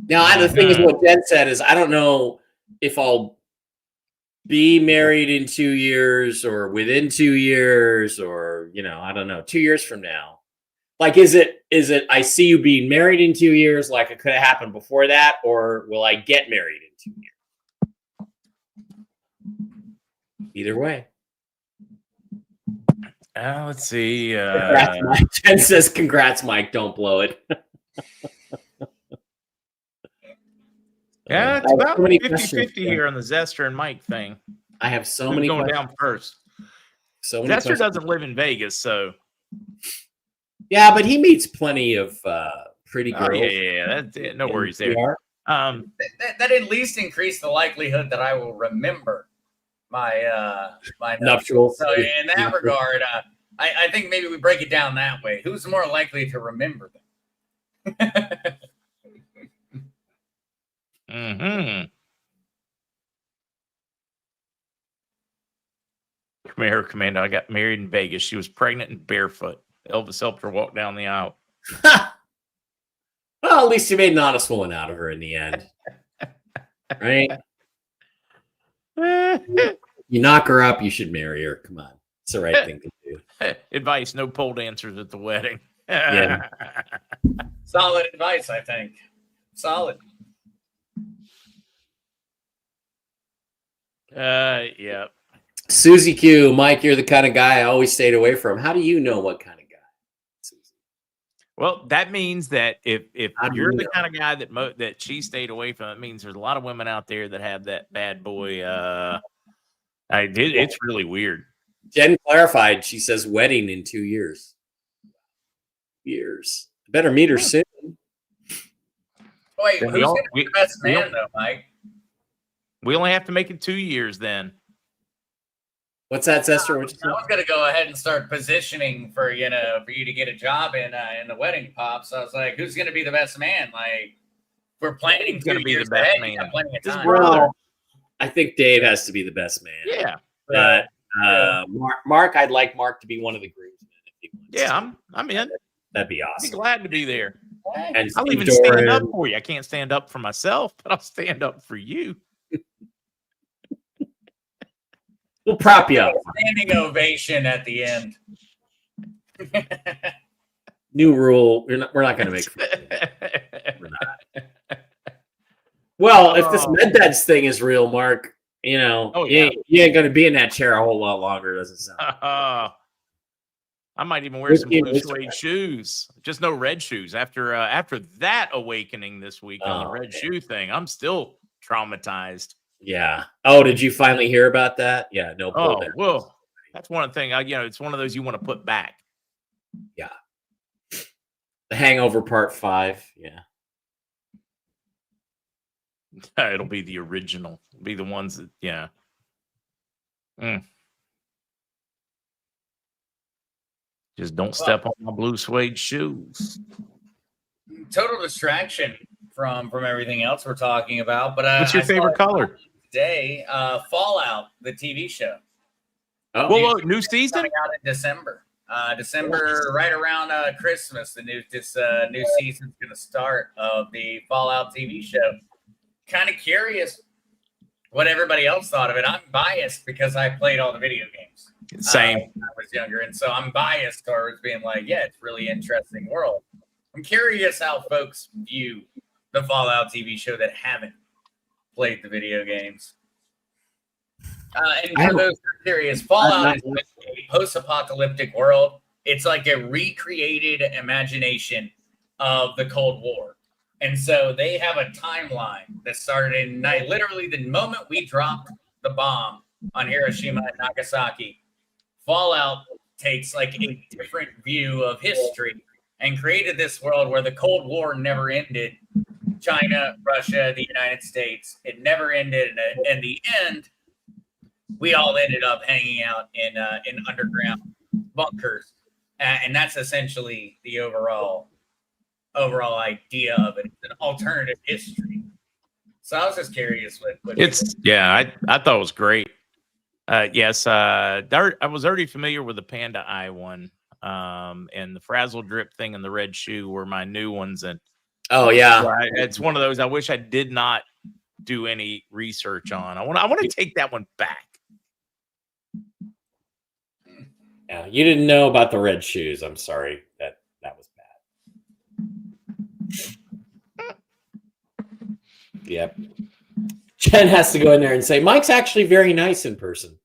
Now, the thing is, what Jen said is, I don't know if I'll be married in 2 years or within 2 years, or, you know, I don't know, 2 years from now. Like, is it I see you being married in 2 years, like it could have happened before that, or will I get married in 2 years? Either way. Let's see. Congrats, Mike. Jen says, congrats, Mike. Don't blow it. Yeah, it's about 50-50 here on the Zester and Mike thing. I have so Who's many going questions. down first. So many Zester questions. doesn't live in Vegas, so Yeah, but he meets plenty of pretty girls. yeah. No worries there. That at least increased the likelihood that I will remember my my nuptials. So in that regard, I think maybe we break it down that way. Who's more likely to remember them? Mm-hmm. Come here, Commando. I got married in Vegas. She was pregnant and barefoot. Elvis helped her walk down the aisle. Well, at least you made an honest woman out of her in the end. Right? You knock her up, you should marry her. Come on. It's the right thing to do. Advice, no pole dancers at the wedding. Yeah. Solid advice, I think. Solid. Yeah. Susie Q, Mike, you're the kind of guy I always stayed away from. How do you know what kind of guy? Susie? Well, that means that if How do you're you the know? kind of guy that she stayed away from, it means there's a lot of women out there that have that bad boy. It's really weird. Jen clarified. She says wedding in 2 years. Years. Better meet her soon. Wait, Then who's going to be the best we all- man, though, Mike? We only have to make it 2 years then. What's that, Zester? What you I was going to go ahead and start positioning for you to get a job in the wedding pop. So I was like, who's going to be the best man? Like, we're planning Who's gonna 2 be the years best ahead. man? You got plenty of His time. brother. I think Dave has to be the best man. Yeah. But Mark, I'd like Mark to be one of the groomsmen. If he wants Yeah, to. I'm in. That'd be I'd be awesome. glad to be there. And I'll Steve even stand Doran. up for you. I can't stand up for myself, but I'll stand up for you. We'll prop you up. Standing ovation at the end. New rule. We're not going to make fun of it. We're not. Well, if this MedBeds thing is real, Mark, you ain't going to be in that chair a whole lot longer, doesn't sound. I might even wear some Whisky and blue Wisdom. suede shoes. Just no red shoes. After that awakening this week on the red shoe thing, I'm still traumatized. Yeah. Oh, did you finally hear about that? Yeah. No. Oh, well, that's one thing. It's one of those you want to put back. Yeah. The Hangover Part 5. Yeah. It'll be the original. It'll be the ones that, yeah. Just don't step on my blue suede shoes. Total distraction from everything else we're talking about. But What's your favorite color? Today, Fallout, the TV show. Oh, Whoa, new season? Coming out in December. December, right around Christmas. This new season's going to start of the Fallout TV show. Kind of curious what everybody else thought of it. I'm biased because I played all the video games. Same. When I was younger, and so I'm biased towards being like, yeah, it's really interesting world. I'm curious how folks view the Fallout TV show that haven't played the video games. And for those who are curious, Fallout is a post-apocalyptic world. It's like a recreated imagination of the Cold War. And so they have a timeline that started in literally the moment we dropped the bomb on Hiroshima and Nagasaki. Fallout takes like a different view of history and created this world where the Cold War never ended. China, Russia, the United States, it never ended. And in the end, we all ended up hanging out in underground bunkers. And that's essentially the overall idea of it. It's an alternative history. So I was just curious what It's I thought it was great. Yes, I was already familiar with the Panda Eye one, and the Frazzle Drip thing and the Red Shoe were my new ones. And it's one of those I wish I did not do any research on. I want to take that one back. Yeah, you didn't know about the red shoes. I'm sorry that was bad. Yep. Jen has to go in there and say, Mike's actually very nice in person.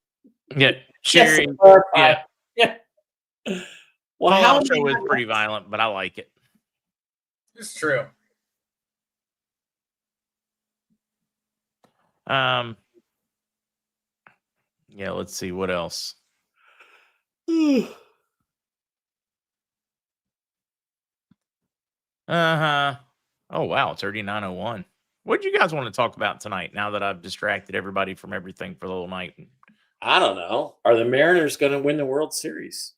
Yeah, Sherry. Yes, yeah. Well, how show is pretty violent, but I like it. It's true. Yeah, let's see what else. Oh wow, it's already 9:01. What do you guys want to talk about tonight? Now that I've distracted everybody from everything for the whole night. I don't know. Are the Mariners going to win the World Series?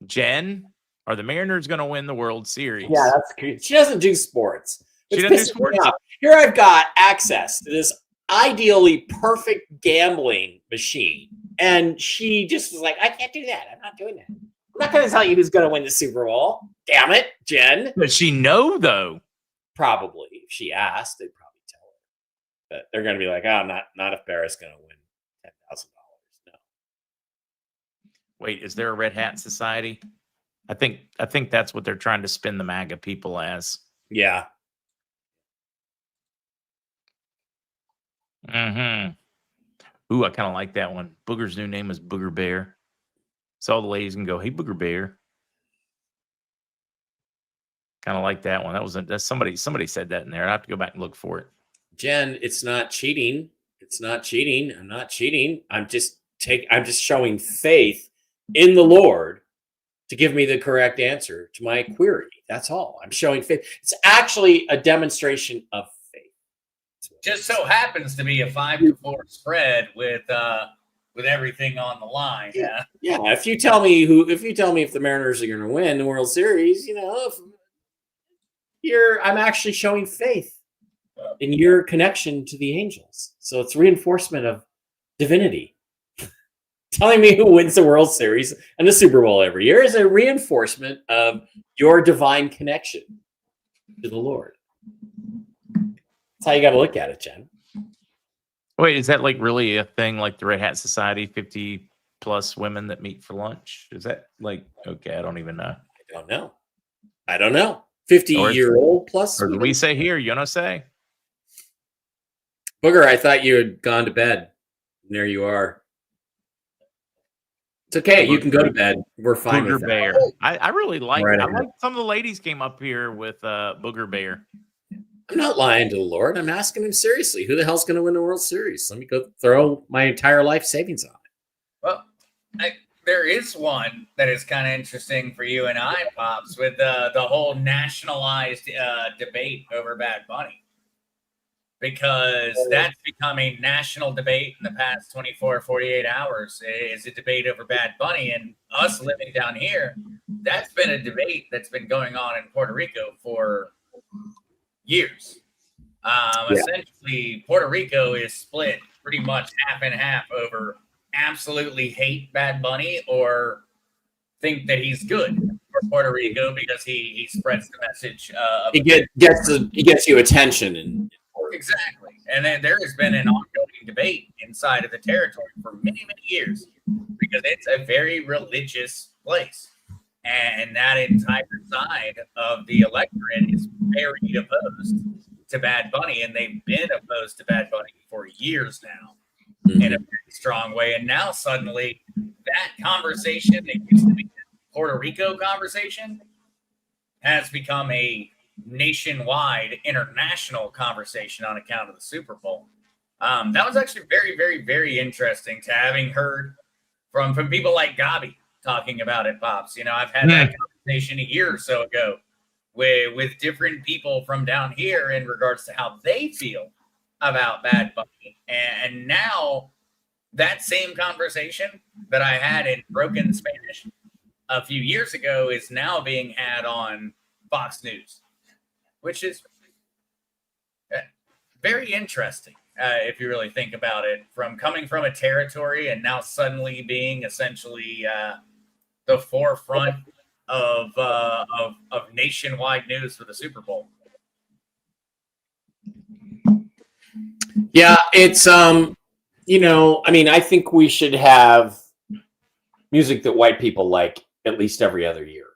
Jen, are the Mariners going to win the World Series? Yeah, that's good. She doesn't do sports. She doesn't do sports. Here I've got access to this ideally perfect gambling machine. And she just was like, I can't do that. I'm not doing that. I'm not going to tell you who's going to win the Super Bowl. Damn it, Jen. Does she know, though? Probably. If she asked, they'd probably tell her. But they're going to be like, oh, not if Bara's going to win $10,000. No. Wait, is there a Red Hat Society? I think that's what they're trying to spin the MAGA people as. Yeah. Mm-hmm. Ooh, I kind of like that one. Booger's new name is Booger Bear. So all the ladies can go, hey, Booger Bear. Kind of like that one. That's somebody said that in there. I have to go back and look for it. Jen, it's not cheating. It's not cheating. I'm not cheating. I'm just showing faith in the Lord to give me the correct answer to my query. That's all. I'm showing faith. It's actually a demonstration of faith. Just so happens to be a 5-4 spread with everything on the line. Yeah. Yeah. If you tell me if the Mariners are going to win the World Series, I'm actually showing faith in your connection to the angels. So it's reinforcement of divinity. Telling me who wins the World Series and the Super Bowl every year is a reinforcement of your divine connection to the Lord. That's how you got to look at it, Jen. Wait, is that like really a thing, like the Red Hat Society, 50 plus women that meet for lunch? Is that like, okay, I don't even know. I don't know. 50-year-old plus. Or do we say here, you know, say? Booger, I thought you had gone to bed. And there you are. It's okay. You can go to bed. We're fine Booger with that. Bear. I really like Right. I like some of the ladies came up here with Booger Bear. I'm not lying to the Lord. I'm asking him seriously. Who the hell's going to win the World Series? Let me go throw my entire life savings on it. Well, there is one that is kind of interesting for you and I, Pops, with the whole nationalized debate over Bad Bunny. Because that's become a national debate in the past 24, 48 hours. Is a debate over Bad Bunny. And us living down here, that's been a debate that's been going on in Puerto Rico for years. Essentially, Puerto Rico is split pretty much half and half over absolutely hate Bad Bunny or think that he's good for Puerto Rico because he spreads the message. He gets you attention. Exactly. And then there has been an ongoing side of the territory for many, many years because it's a very religious place. And that entire side of the electorate is very opposed to Bad Bunny, and they've been opposed to Bad Bunny for years now in a very strong way. And now suddenly that conversation that used to be a Puerto Rico conversation has become a nationwide, international conversation on account of the Super Bowl. That was actually very, very, very interesting to having heard from people like Gabi talking about it, Pops. You know, I've had that conversation a year or so ago with different people from down here in regards to how they feel about Bad Bunny. And now that same conversation that I had in broken Spanish a few years ago is now being had on Fox News, which is very interesting. If you really think about it, from coming from a territory and now suddenly being essentially the forefront of nationwide news for the Super Bowl. Yeah, it's you know, I mean, I think we should have music that white people like at least every other year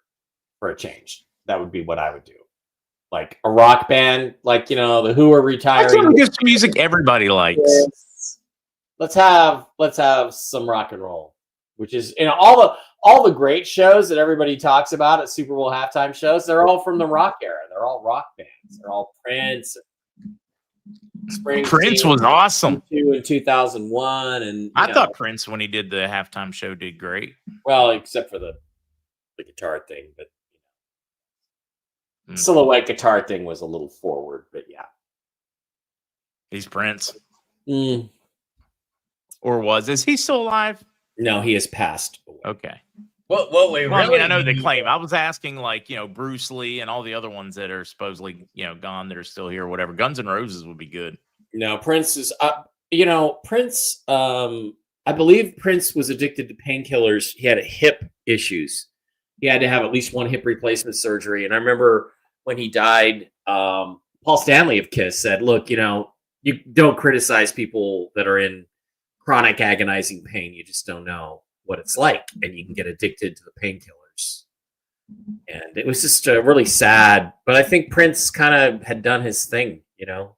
for a change. That would be what I would do. Like a rock band, like, you know, the Who are retiring. Just music everybody likes. Let's have some rock and roll, which is, you know, all the great shows that everybody talks about at Super Bowl halftime shows. They're all from the rock era. They're all rock bands. They're all Prince. Prince was awesome in 2001, and I thought Prince, when he did the halftime show, did great. Well, except for the guitar thing, but silhouette guitar thing was a little forward. But yeah, he's Prince, or is he still alive? No, he has passed away. Okay. I mean, I know they claim. I was asking, like, you know, Bruce Lee and all the other ones that are supposedly, you know, gone that are still here, whatever. Guns N' Roses would be good. No, Prince is you know, Prince, I believe Prince was addicted to painkillers. He had hip issues. He had to have at least one hip replacement surgery. And I remember when he died, Paul Stanley of Kiss said, look, you know, you don't criticize people that are in chronic agonizing pain. You just don't know what it's like, and you can get addicted to the painkillers. And it was just really sad, but I think Prince kind of had done his thing, you know,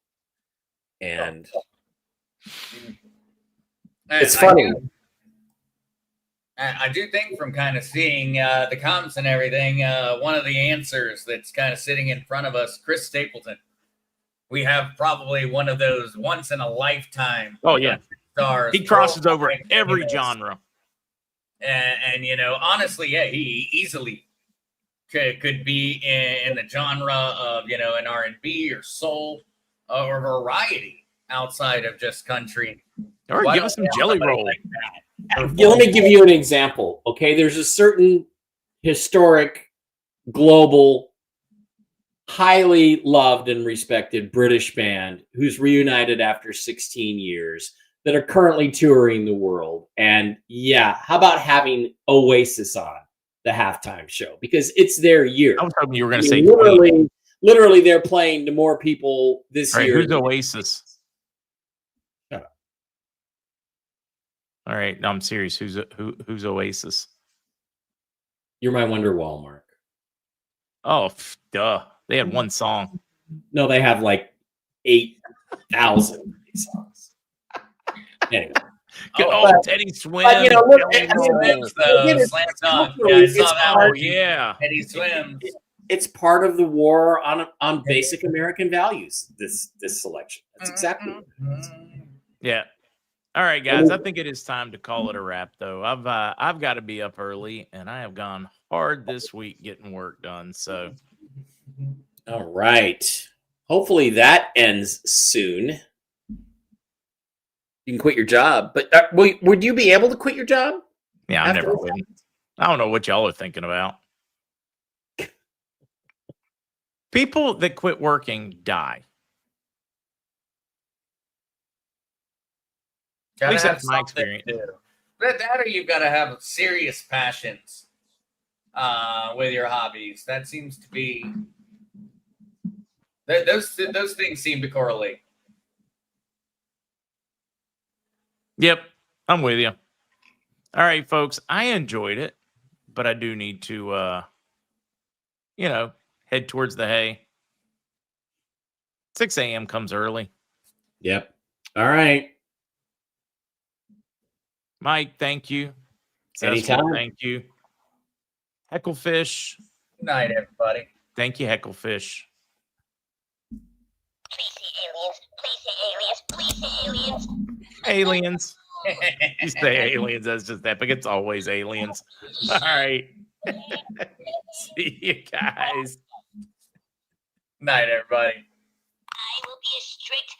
and it's funny. I do think from kind of seeing the comments and everything, one of the answers that's kind of sitting in front of us, Chris Stapleton. We have probably one of those once in a lifetime. Oh yeah, stars. He crosses over every genre. And you know, honestly, yeah, he easily could be in the genre of, you know, an R&B or soul or variety outside of just country. Or give us some Jelly Roll. Like yeah, let me give you an example. Okay, there's a certain historic, global, highly loved and respected British band who's reunited after 16 years that are currently touring the world. And yeah, how about having Oasis on the halftime show? Because it's their year. I was hoping you were going to say literally they're playing to more people this year. Who's Oasis? Shut up. All right, no, I'm serious. Who's Oasis? You're My Wonderwall, Mark. Oh, duh. They had one song. No, they have like 8,000 songs. Anyway. Teddy Swims. But, you know, look, Slam dunk. Yeah, I saw that one. Yeah. Teddy Swims. It's part of the war on basic American values, this selection. That's exactly what it is. Yeah. All right, guys. I think it is time to call it a wrap, though. I've got to be up early, and I have gone hard this week getting work done. So, all right. Hopefully that ends soon. You can quit your job, but would you be able to quit your job? Yeah, I'm never quitting. I don't know what y'all are thinking about. People that quit working die. At least that's my experience. That or you've got to have serious passions with your hobbies. That seems to be those things seem to correlate. Yep, I'm with you. All right, folks, I enjoyed it, but I do need to, head towards the hay. 6 a.m. comes early. Yep. All right. Mike, thank you. Anytime. Cecil, thank you. Hecklefish, Good night, everybody. thank you, Hecklefish. Please say aliens. Please say aliens. Please say aliens. Aliens. You say aliens, that's just epic. It's always aliens. All right. See you guys. Night, everybody. I will be a strict